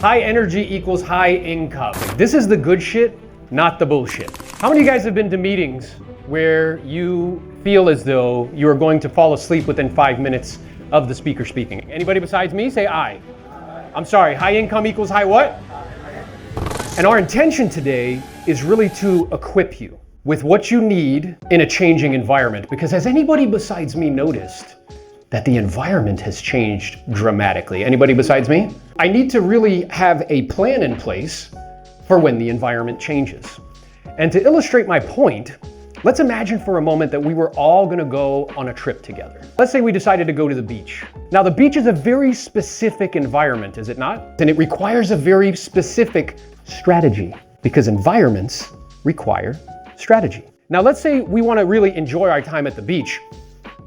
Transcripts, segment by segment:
High energy equals high income. This is the good shit, not the bullshit. How many of you guys have been to meetings where you feel as though you are going to fall asleep within 5 minutes of the speaker speaking? Anybody besides me? Say aye. I'm sorry, high income equals high what? And our intention today is really to equip you with what you need in a changing environment. Because has anybody besides me noticed that the environment has changed dramatically? Anybody besides me? I need to really have a plan in place for when the environment changes. And to illustrate my point, let's imagine for a moment that we were all gonna go on a trip together. Let's say we decided to go to the beach. Now the beach is a very specific environment, is it not? And it requires a very specific strategy because environments require strategy. Now let's say we wanna really enjoy our time at the beach.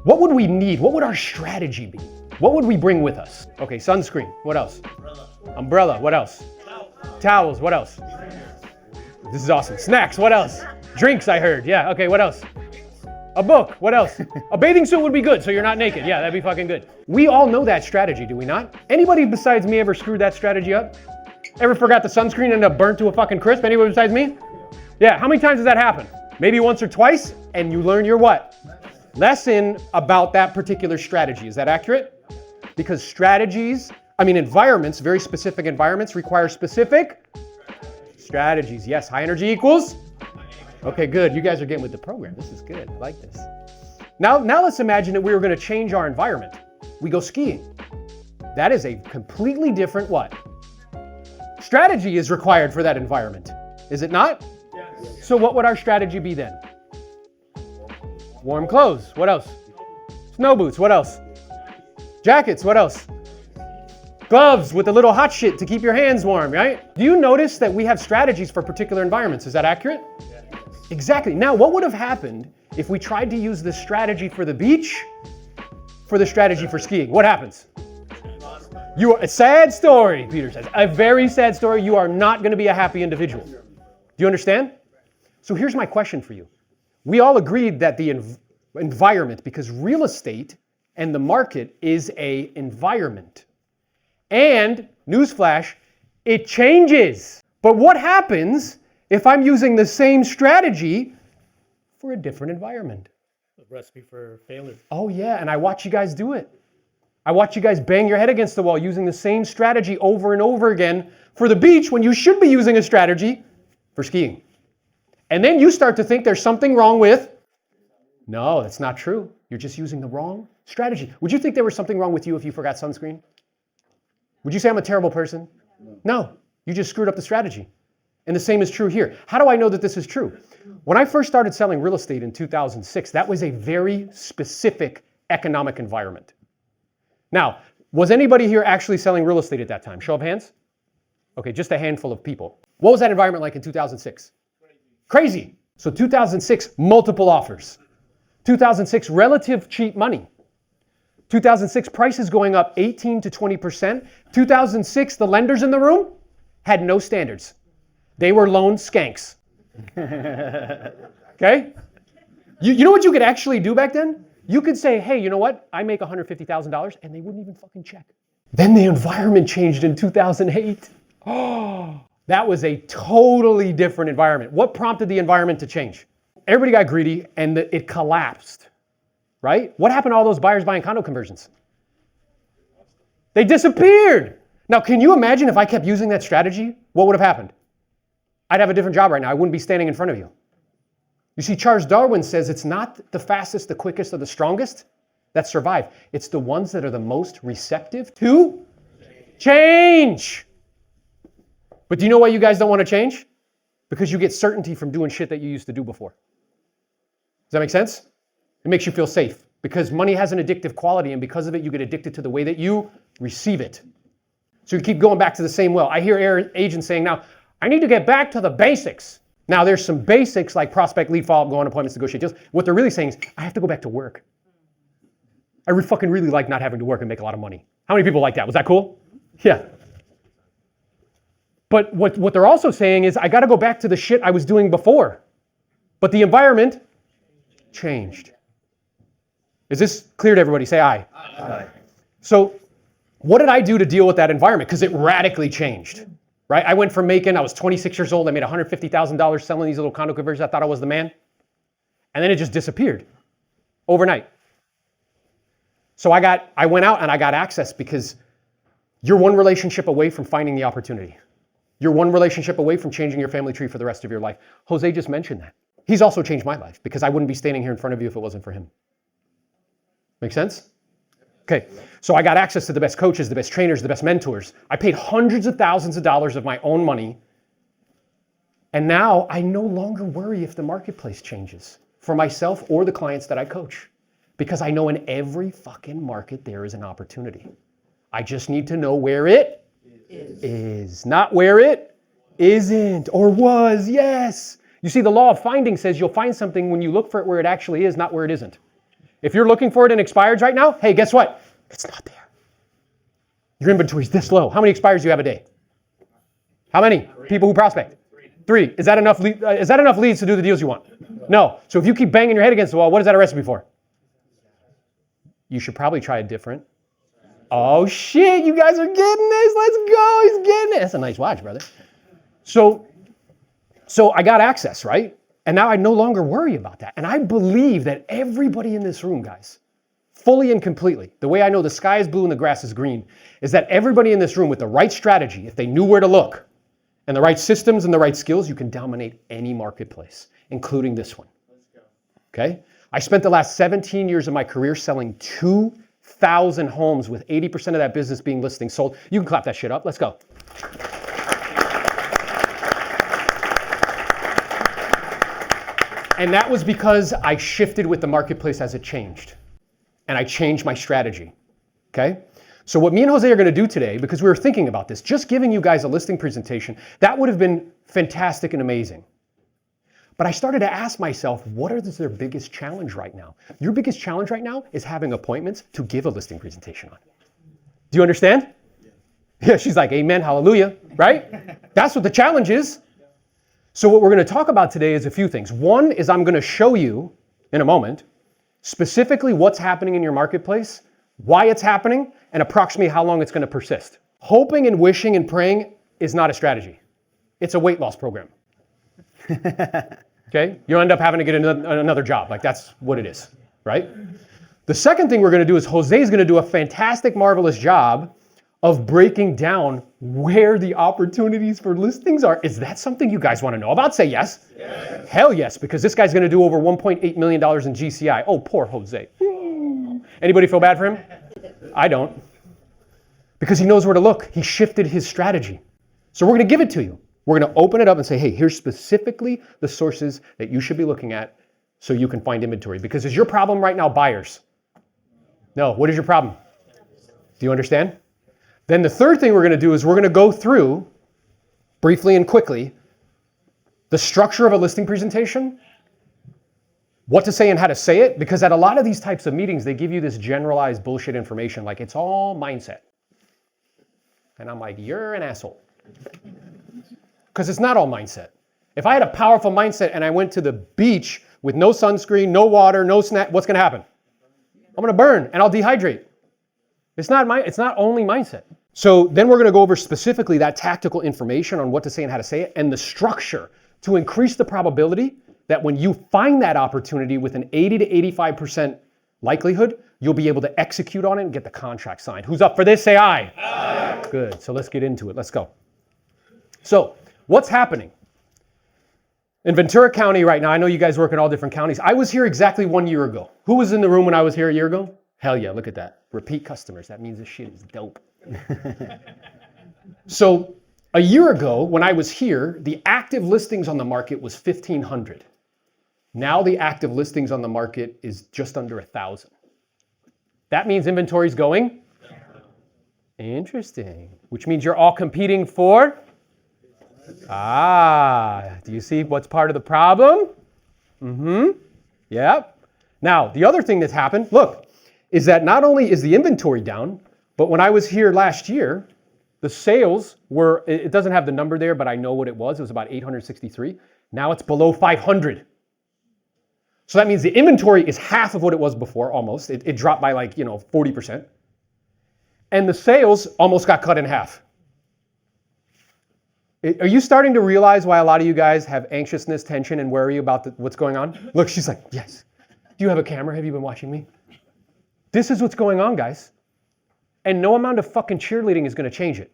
What would we need? What would our strategy be? What would we bring with us? Okay, sunscreen, what else? Umbrella, what else? Towels, what else? This is awesome. Snacks, what else? Drinks, I heard. Yeah, okay, what else? A book, what else? A bathing suit would be good, so you're not naked. Yeah, that'd be fucking good. We all know that strategy, do we not? Anybody besides me ever screwed that strategy up? Ever forgot the sunscreen and ended up burnt to a fucking crisp? Anybody besides me? Yeah, how many times does that happen? Maybe once or twice, and you learn your what? Lesson about that particular strategy. Is that accurate? Because environments, very specific environments require specific strategies. Yes, high energy equals? Okay, good. You guys are getting with the program. This is good. I like this. Now let's imagine that we were going to change our environment. We go skiing. That is a completely different what? Strategy is required for that environment. Is it not? Yes. So what would our strategy be then? Warm clothes. What else? Snow boots. What else? Jackets. What else? Gloves with a little hot shit to keep your hands warm, right? Do you notice that we have strategies for particular environments? Is that accurate? Yes. Exactly. Now, what would have happened if we tried to use this strategy for the beach for the strategy for skiing? What happens? A sad story, Peter says. A very sad story. You are not going to be a happy individual. Do you understand? So here's my question for you. We all agreed that the environment, because real estate and the market is an environment. And, newsflash, it changes. But what happens if I'm using the same strategy for a different environment? A recipe for failure. Oh yeah, and I watch you guys do it. I watch you guys bang your head against the wall using the same strategy over and over again for the beach when you should be using a strategy for skiing. And then you start to think there's something wrong with, no, that's not true. You're just using the wrong strategy. Would you think there was something wrong with you if you forgot sunscreen? Would you say I'm a terrible person? No, you just screwed up the strategy. And the same is true here. How do I know that this is true? When I first started selling real estate in 2006, that was a very specific economic environment. Now, was anybody here actually selling real estate at that time? Show of hands? Okay, just a handful of people. What was that environment like in 2006? Crazy. So 2006, multiple offers. 2006, relative cheap money. 2006, prices going up 18 to 20%. 2006, the lenders in the room had no standards. They were loan skanks. Okay? You know what you could actually do back then? You could say, hey, you know what? I make $150,000, and they wouldn't even fucking check. Then the environment changed in 2008. Oh, that was a totally different environment. What prompted the environment to change? Everybody got greedy, and it collapsed, right? What happened to all those buyers buying condo conversions? They disappeared. Now, can you imagine if I kept using that strategy? What would have happened? I'd have a different job right now. I wouldn't be standing in front of you. You see, Charles Darwin says it's not the fastest, the quickest, or the strongest that survive. It's the ones that are the most receptive to change. But do you know why you guys don't want to change? Because you get certainty from doing shit that you used to do before. Does that make sense? It makes you feel safe because money has an addictive quality, and because of it, you get addicted to the way that you receive it. So you keep going back to the same well. I hear agents saying now, I need to get back to the basics. Now there's some basics like prospect, lead, follow-up, go on appointments, negotiate deals. What they're really saying is, I have to go back to work. I fucking really like not having to work and make a lot of money. How many people like that? Was that cool? Yeah. But what they're also saying is, I got to go back to the shit I was doing before. But the environment changed. Is this clear to everybody? Say aye. Aye. So what did I do to deal with that environment? Because it radically changed, right? I went from I was 26 years old, I made $150,000 selling these little condo conversions. I thought I was the man. And then it just disappeared overnight. So I went out and I got access because you're one relationship away from finding the opportunity. You're one relationship away from changing your family tree for the rest of your life. Jose just mentioned that. He's also changed my life because I wouldn't be standing here in front of you if it wasn't for him. Make sense? Okay, so I got access to the best coaches, the best trainers, the best mentors. I paid hundreds of thousands of dollars of my own money. And now I no longer worry if the marketplace changes for myself or the clients that I coach. Because I know in every fucking market there is an opportunity. I just need to know where it is, not where it isn't or was. Yes. You see, the law of finding says you'll find something when you look for it where it actually is, not where it isn't. If you're looking for it in expireds right now, hey, guess what? It's not there. Your inventory is this low. How many expireds do you have a day? How many people who prospect? 3. Is that enough leads to do the deals you want? No. So if you keep banging your head against the wall, what is that a recipe for? You should probably try it different. Oh shit, you guys are getting this. Let's go. He's getting it. That's a nice watch, brother. So I got access, right? And now I no longer worry about that. And I believe that everybody in this room, guys, fully and completely, the way I know the sky is blue and the grass is green, is that everybody in this room with the right strategy, if they knew where to look, and the right systems and the right skills, you can dominate any marketplace, including this one. Let's go. Okay? I spent the last 17 years of my career selling 2,000 homes with 80% of that business being listings sold. You can clap that shit up. Let's go. And that was because I shifted with the marketplace as it changed. And I changed my strategy. Okay? So what me and Jose are going to do today, because we were thinking about this, just giving you guys a listing presentation, that would have been fantastic and amazing. But I started to ask myself, what is their biggest challenge right now? Your biggest challenge right now is having appointments to give a listing presentation on. Do you understand? Yeah, she's like, amen, hallelujah, right? That's what the challenge is. So what we're going to talk about today is a few things. One is I'm going to show you in a moment specifically what's happening in your marketplace, why it's happening, and approximately how long it's going to persist. Hoping and wishing and praying is not a strategy. It's a weight loss program. Okay? You'll end up having to get another job. Like that's what it is, right? The second thing we're going to do is Jose's going to do a fantastic, marvelous job of breaking down where the opportunities for listings are. Is that something you guys want to know about? Say yes. Yes. Hell yes, because this guy's going to do over $1.8 million in GCI. Oh, poor Jose. Anybody feel bad for him? I don't. Because he knows where to look. He shifted his strategy. So we're going to give it to you. We're going to open it up and say, hey, here's specifically the sources that you should be looking at so you can find inventory. Because is your problem right now buyers? No. What is your problem? Do you understand? Then the third thing we're going to do is we're going to go through, briefly and quickly, the structure of a listing presentation, what to say and how to say it, because at a lot of these types of meetings, they give you this generalized bullshit information, like it's all mindset. And I'm like, you're an asshole. Because it's not all mindset. If I had a powerful mindset and I went to the beach with no sunscreen, no water, no snack, what's going to happen? I'm going to burn and I'll dehydrate. It's not only mindset. So then we're going to go over specifically that tactical information on what to say and how to say it, and the structure to increase the probability that when you find that opportunity with an 80 to 85% likelihood, you'll be able to execute on it and get the contract signed. Who's up for this? Say aye. Aye. Good. So let's get into it. Let's go. So what's happening? In Ventura County right now, I know you guys work in all different counties. I was here exactly 1 year ago. Who was in the room when I was here a year ago? Hell yeah, look at that. Repeat customers. That means this shit is dope. So a year ago, when I was here, the active listings on the market was 1,500. Now the active listings on the market is just under 1,000. That means inventory is going? Interesting. Which means you're all competing for? Do you see what's part of the problem? Yep. Now, the other thing that's happened, look, is that not only is the inventory down, but when I was here last year, the sales were, it doesn't have the number there, but I know what it was. It was about 863. Now it's below 500. So that means the inventory is half of what it was before, almost. It dropped by 40%. and the sales almost got cut in half. Are you starting to realize why a lot of you guys have anxiousness, tension, and worry about what's going on? Look, she's like, yes. Do you have a camera? Have you been watching me? This is what's going on, guys. And no amount of fucking cheerleading is going to change it.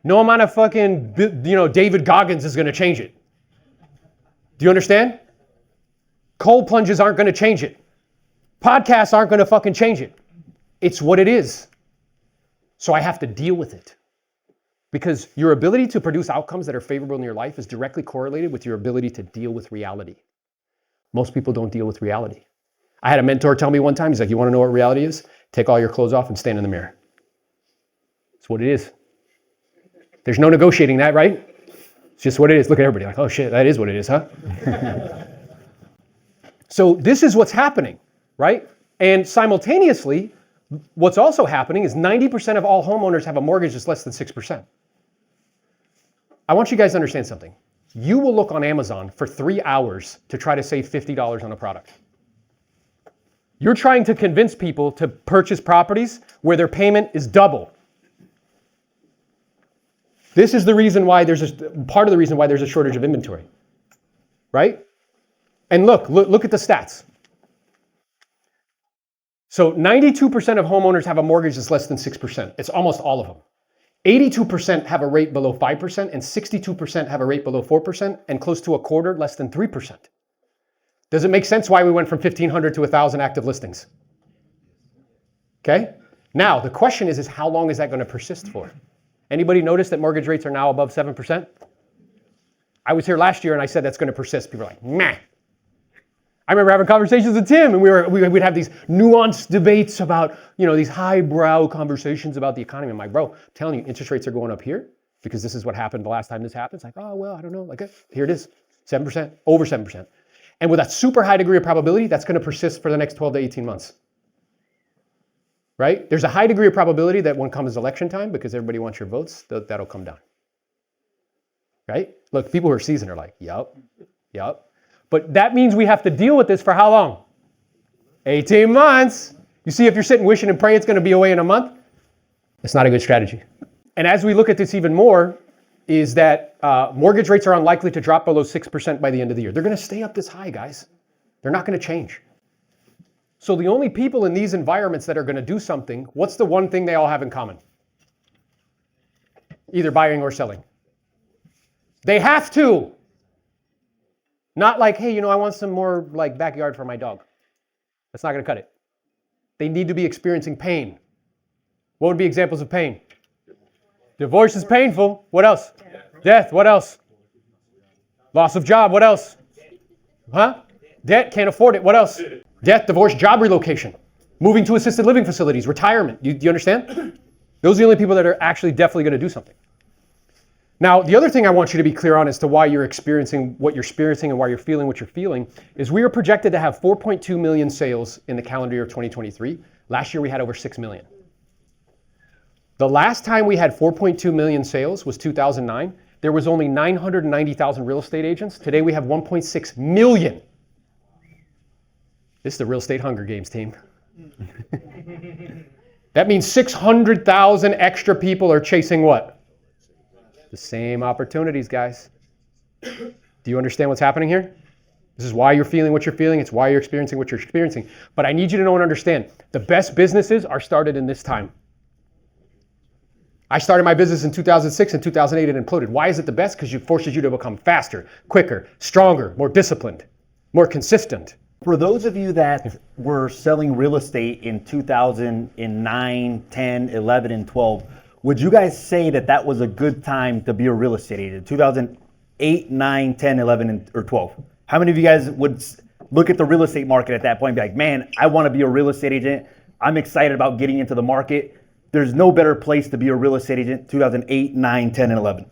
No amount of fucking, David Goggins is going to change it. Do you understand? Cold plunges aren't going to change it. Podcasts aren't going to fucking change it. It's what it is. So I have to deal with it. Because your ability to produce outcomes that are favorable in your life is directly correlated with your ability to deal with reality. Most people don't deal with reality. I had a mentor tell me one time, he's like, you want to know what reality is? Take all your clothes off and stand in the mirror. It's what it is. There's no negotiating that, right? It's just what it is. Look at everybody like, oh shit, that is what it is, huh? So this is what's happening, right? And simultaneously, what's also happening is 90% of all homeowners have a mortgage that's less than 6%. I want you guys to understand something. You will look on Amazon for 3 hours to try to save $50 on a product. You're trying to convince people to purchase properties where their payment is double. This is the reason why part of the reason why there's a shortage of inventory, right? And look at the stats. So 92% of homeowners have a mortgage that's less than 6%. It's almost all of them. 82% have a rate below 5%, and 62% have a rate below 4%, and close to a quarter less than 3%. Does it make sense why we went from 1,500 to 1,000 active listings? Okay? Now, the question is how long is that going to persist for? Anybody notice that mortgage rates are now above 7%? I was here last year and I said that's going to persist. People are like, meh. I remember having conversations with Tim, and we'd have these nuanced debates about, these highbrow conversations about the economy. I'm like, bro, I'm telling you, interest rates are going up here because this is what happened the last time this happened. It's like, oh, well, I don't know. Like, here it is, 7%, over 7%. And with a super high degree of probability, that's going to persist for the next 12 to 18 months. Right? There's a high degree of probability that when comes election time, because everybody wants your votes, that'll come down. Right? Look, people who are seasoned are like, yup. But that means we have to deal with this for how long? 18 months. You see, if you're sitting wishing and praying it's going to be away in a month, it's not a good strategy. And as we look at this even more, is that mortgage rates are unlikely to drop below 6% by the end of the year. They're going to stay up this high, guys. They're not going to change. So the only people in these environments that are going to do something, what's the one thing they all have in common? Either buying or selling. They have to. Not like, hey, I want some more backyard for my dog. That's not going to cut it. They need to be experiencing pain. What would be examples of pain? Divorce is painful. What else? Death. What else? Loss of job. What else? Huh? Debt. Can't afford it. What else? Death, divorce, job relocation. Moving to assisted living facilities. Retirement. Do you understand? Those are the only people that are actually definitely going to do something. Now, the other thing I want you to be clear on as to why you're experiencing what you're experiencing and why you're feeling what you're feeling is we are projected to have 4.2 million sales in the calendar year of 2023. Last year, we had over 6 million. The last time we had 4.2 million sales was 2009. There was only 990,000 real estate agents. Today, we have 1.6 million. This is the real estate Hunger Games team. That means 600,000 extra people are chasing what? The same opportunities, guys. Do you understand what's happening here? This is why you're feeling what you're feeling. It's why you're experiencing what you're experiencing. But I need you to know and understand, the best businesses are started in this time. I started my business in 2006 and 2008 it imploded. Why is it the best? Because it forces you to become faster, quicker, stronger, more disciplined, more consistent. For those of you that were selling real estate in 2009, 10, 11, and 12, would you guys say that was a good time to be a real estate agent? 2008, 9, 10, 11, or 12? How many of you guys would look at the real estate market at that point and be like, man, I want to be a real estate agent. I'm excited about getting into the market. There's no better place to be a real estate agent, 2008, 9, 10, and 11.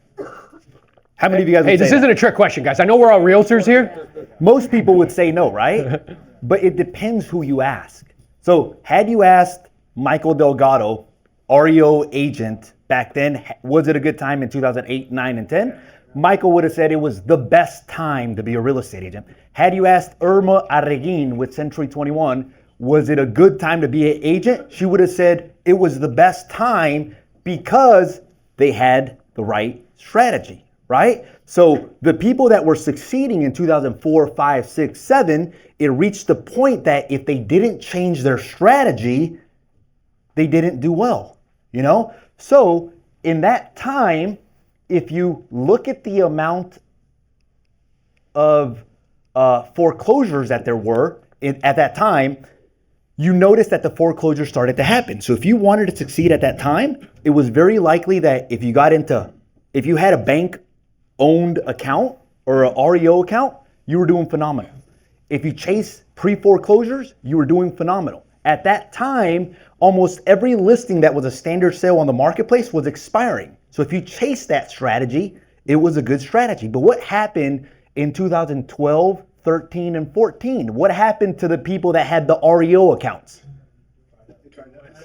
How many of you guys would say this isn't a trick question, guys. I know we're all realtors here. Most people would say no, right? But it depends who you ask. So had you asked Michael Delgado, REO agent back then, was it a good time in 2008, 9, and 10? Michael would have said it was the best time to be a real estate agent. Had you asked Irma Arreguin with Century 21, was it a good time to be an agent? She would have said, it was the best time because they had the right strategy, right? So the people that were succeeding in 2004, 5, 6, 7, it reached the point that if they didn't change their strategy, they didn't do well, you know? So in that time, if you look at the amount of foreclosures that there were at that time, you notice that the foreclosures started to happen. So if you wanted to succeed at that time, it was very likely that if you had a bank-owned account or an REO account, you were doing phenomenal. If you chased pre-foreclosures, you were doing phenomenal. At that time, almost every listing that was a standard sale on the marketplace was expiring. So if you chased that strategy, it was a good strategy. But what happened in 2012, 13, and 14? What happened to the people that had the REO accounts?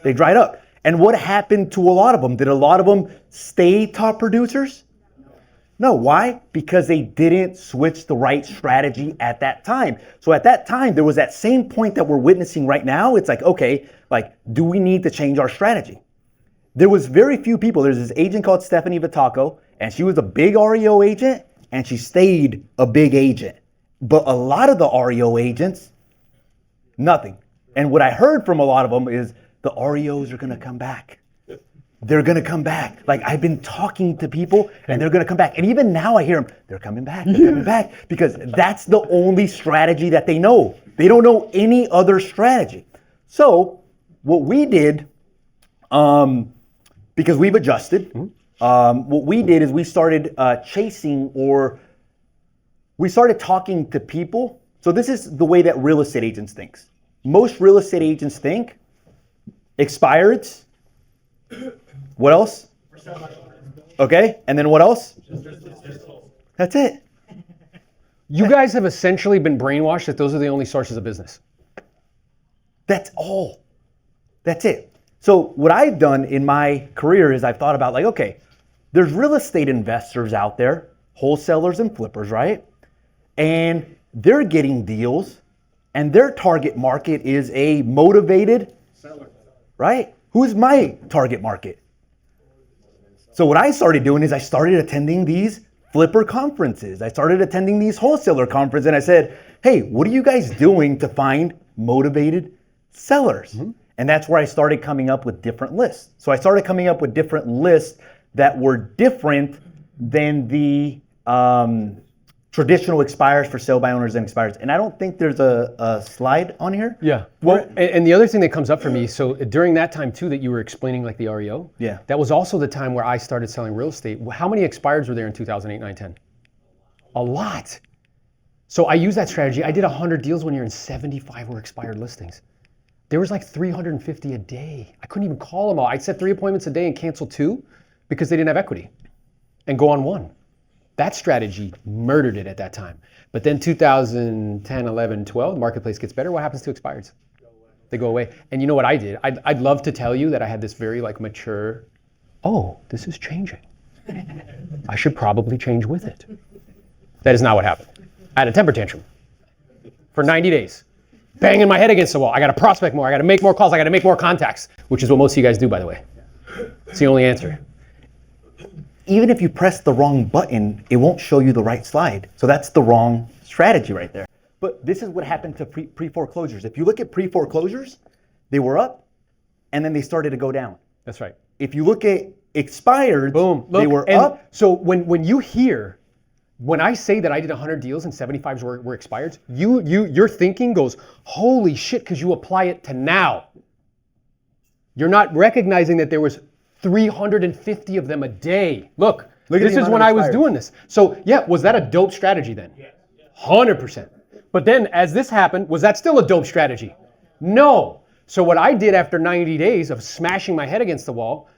They dried up. And what happened to a lot of them? Did a lot of them stay top producers? No. Why? Because they didn't switch the right strategy at that time. So at that time, there was that same point that we're witnessing right now. It's like, okay, like, do we need to change our strategy? There was very few people. There's this agent called Stephanie Vitaco, and she was a big REO agent, and she stayed a big agent. But a lot of the REO agents, nothing. And what I heard from a lot of them is the REOs are going to come back. They're going to come back. Like, I've been talking to people and they're going to come back. And even now I hear them, they're coming back, they're coming back, because that's the only strategy that they know. They don't know any other strategy. So what we did, because we've adjusted, what we did is we started we started talking to people. So this is the way that real estate agents think. Most real estate agents think expireds. What else? Okay, and then what else? That's it. You guys have essentially been brainwashed that those are the only sources of business. That's all. That's it. So what I've done in my career is I've thought about, like, okay, there's real estate investors out there, wholesalers and flippers, right? And they're getting deals, and their target market is a motivated seller, right? Who's my target market? So what I started doing is I started attending these flipper conferences. I started attending these wholesaler conferences, and I said, hey, what are you guys doing to find motivated sellers? And that's where I started coming up with different lists. So I started coming up with different lists that were different than the traditional expires for sale by owners and expires. And I don't think there's a slide on here. Yeah. Well, and the other thing that comes up for me, so during that time too that you were explaining like the REO, yeah, that was also the time where I started selling real estate. How many expireds were there in 2008, 9, 10? A lot. So I used that strategy. I did 100 deals one year and 75 were expired listings. There was like 350 a day. I couldn't even call them all. I'd set 3 appointments a day and cancel 2 because they didn't have equity and go on 1. That strategy murdered it at that time. But then 2010, 11, 12, the marketplace gets better. What happens to expireds? They go away. And you know what I did? I'd love to tell you that I had this very like mature, oh, this is changing. I should probably change with it. That is not what happened. I had a temper tantrum for 90 days. Banging my head against the wall. I got to prospect more. I got to make more calls. I got to make more contacts, which is what most of you guys do, by the way. It's the only answer. Even if you press the wrong button, it won't show you the right slide. So that's the wrong strategy right there. But this is what happened to pre-foreclosures. If you look at pre-foreclosures, they were up and then they started to go down. That's right. If you look at expired, boom, look, they were up. So when you hear, when I say that I did 100 deals and 75 were expired, your thinking goes, holy shit, because you apply it to now. You're not recognizing that there was 350 of them a day. Look this is when I was doing this. So yeah, was that a dope strategy then? Yeah. 100%. But then as this happened, was that still a dope strategy? No. So what I did after 90 days of smashing my head against the wall,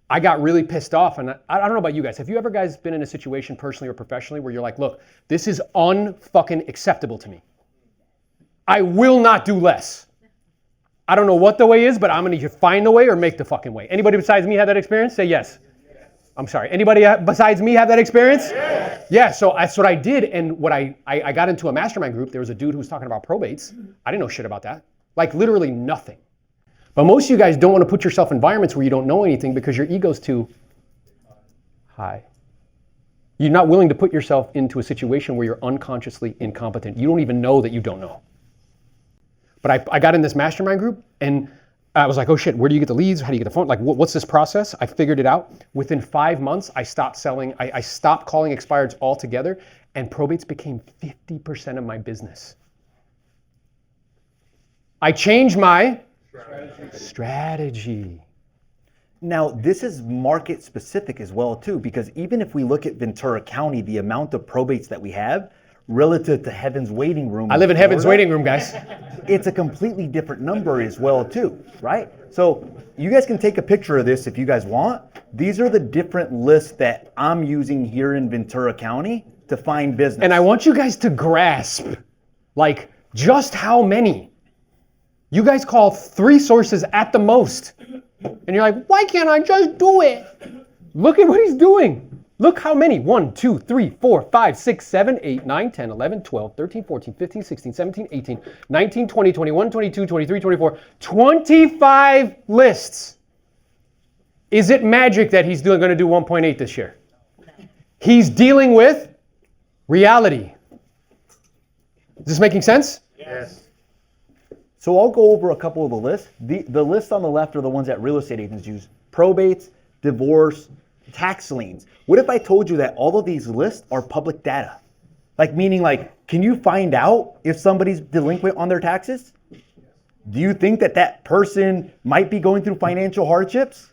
I got really pissed off. And I don't know about you guys. Have you ever guys been in a situation personally or professionally where you're like, look, this is unfucking acceptable to me. I will not do less. I don't know what the way is, but I'm going to either find the way or make the fucking way. Anybody besides me have that experience? Say yes. I'm sorry. Anybody besides me have that experience? Yes. Yeah, so that's what I did. And what I got into a mastermind group. There was a dude who was talking about probates. I didn't know shit about that. Like literally nothing. But most of you guys don't want to put yourself in environments where you don't know anything because your ego's too high. You're not willing to put yourself into a situation where you're unconsciously incompetent. You don't even know that you don't know. But I got in this mastermind group and I was like, oh shit, where do you get the leads? How do you get the phone? Like, what's this process? I figured it out. Within 5 months, I stopped selling. I stopped calling expireds altogether, and probates became 50% of my business. I changed my strategy. Now, this is market specific as well too, because even if we look at Ventura County, the amount of probates that we have relative to Heaven's Waiting Room. I live in Heaven's Waiting Room, guys. It's a completely different number as well too, right? So you guys can take a picture of this if you guys want. These are the different lists that I'm using here in Ventura County to find business. And I want you guys to grasp, like, just how many. You guys call 3 sources at the most. And you're like, why can't I just do it? Look at what he's doing. Look how many. 1, 2, 3, 4, 5, 6, 7, 8, 9, 10, 11, 12, 13, 14, 15, 16, 17, 18, 19, 20, 21, 22, 23, 24, 25 lists. Is it magic that he's going to do 1.8 this year? He's dealing with reality. Is this making sense? Yes. So I'll go over a couple of the lists. The lists on the left are the ones that real estate agents use. Probates, divorce, tax liens. What if I told you that all of these lists are public data? Like, meaning like, can you find out if somebody's delinquent on their taxes? Do you think that that person might be going through financial hardships?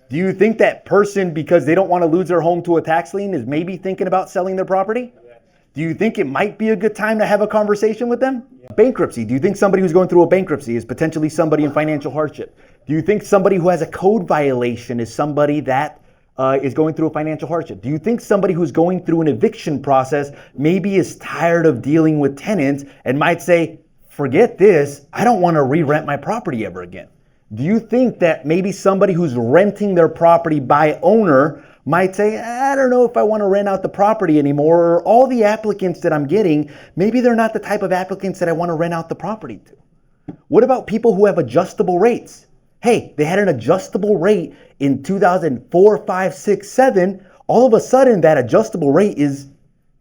Do you think that person, because they don't want to lose their home to a tax lien, is maybe thinking about selling their property? Do you think it might be a good time to have a conversation with them? Bankruptcy. Do you think somebody who's going through a bankruptcy is potentially somebody in financial hardship? Do you think somebody who has a code violation is somebody that is going through a financial hardship? Do you think somebody who's going through an eviction process maybe is tired of dealing with tenants and might say, forget this, I don't want to re-rent my property ever again? Do you think that maybe somebody who's renting their property by owner might say, I don't know if I want to rent out the property anymore, or all the applicants that I'm getting, maybe they're not the type of applicants that I want to rent out the property to? What about people who have adjustable rates? Hey, they had an adjustable rate in 2004, 5, 6, 7. All of a sudden, that adjustable rate is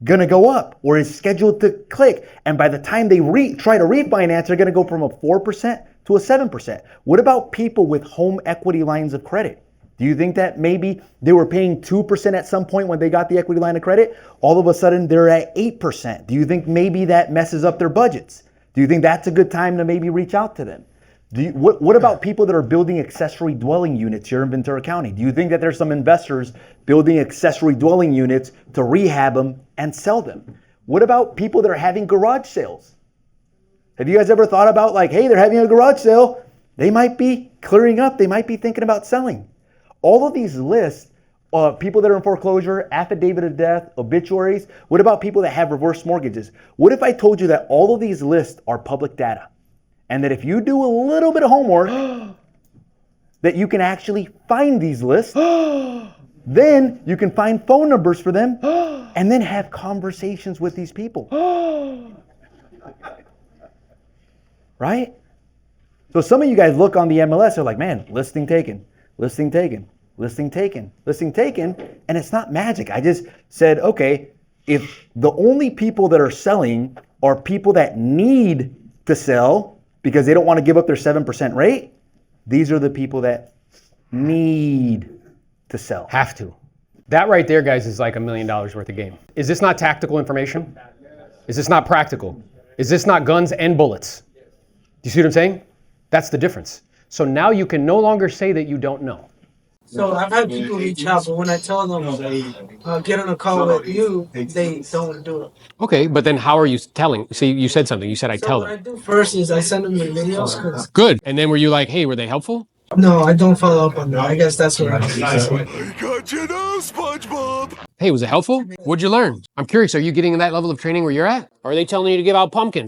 going to go up or is scheduled to click. And by the time they try to refinance, they're going to go from a 4% to a 7%. What about people with home equity lines of credit? Do you think that maybe they were paying 2% at some point when they got the equity line of credit? All of a sudden, they're at 8%. Do you think maybe that messes up their budgets? Do you think that's a good time to maybe reach out to them? What about people that are building accessory dwelling units here in Ventura County? Do you think that there's some investors building accessory dwelling units to rehab them and sell them? What about people that are having garage sales? Have you guys ever thought about like, hey, they're having a garage sale. They might be clearing up. They might be thinking about selling. All of these lists, people that are in foreclosure, affidavit of death, obituaries. What about people that have reverse mortgages? What if I told you that all of these lists are public data? And that if you do a little bit of homework, that you can actually find these lists, then you can find phone numbers for them, and then have conversations with these people. Right? So some of you guys look on the MLS, are like, man, listing taken, listing taken, listing taken, listing taken, and it's not magic. I just said, okay, if the only people that are selling are people that need to sell because they don't want to give up their 7% rate, these are the people that need to sell. Have to. That right there, guys, is like $1 million worth of game. Is this not tactical information? Is this not practical? Is this not guns and bullets? Do you see what I'm saying? That's the difference. So now you can no longer say that you don't know. So I've had people reach out, but when I tell them get on a call with you, they don't do it. Okay, but then how are you telling? See, you said something. You said I tell What I them. do first is I send them the videos. 'Cause Good. And then were you like, hey, were they helpful? no, I don't follow up on that. I guess that's what I do. I got you now, SpongeBob. Hey, was it helpful? What'd you learn? I'm curious, are you getting that level of training where you're at? Or are they telling you to give out pumpkins?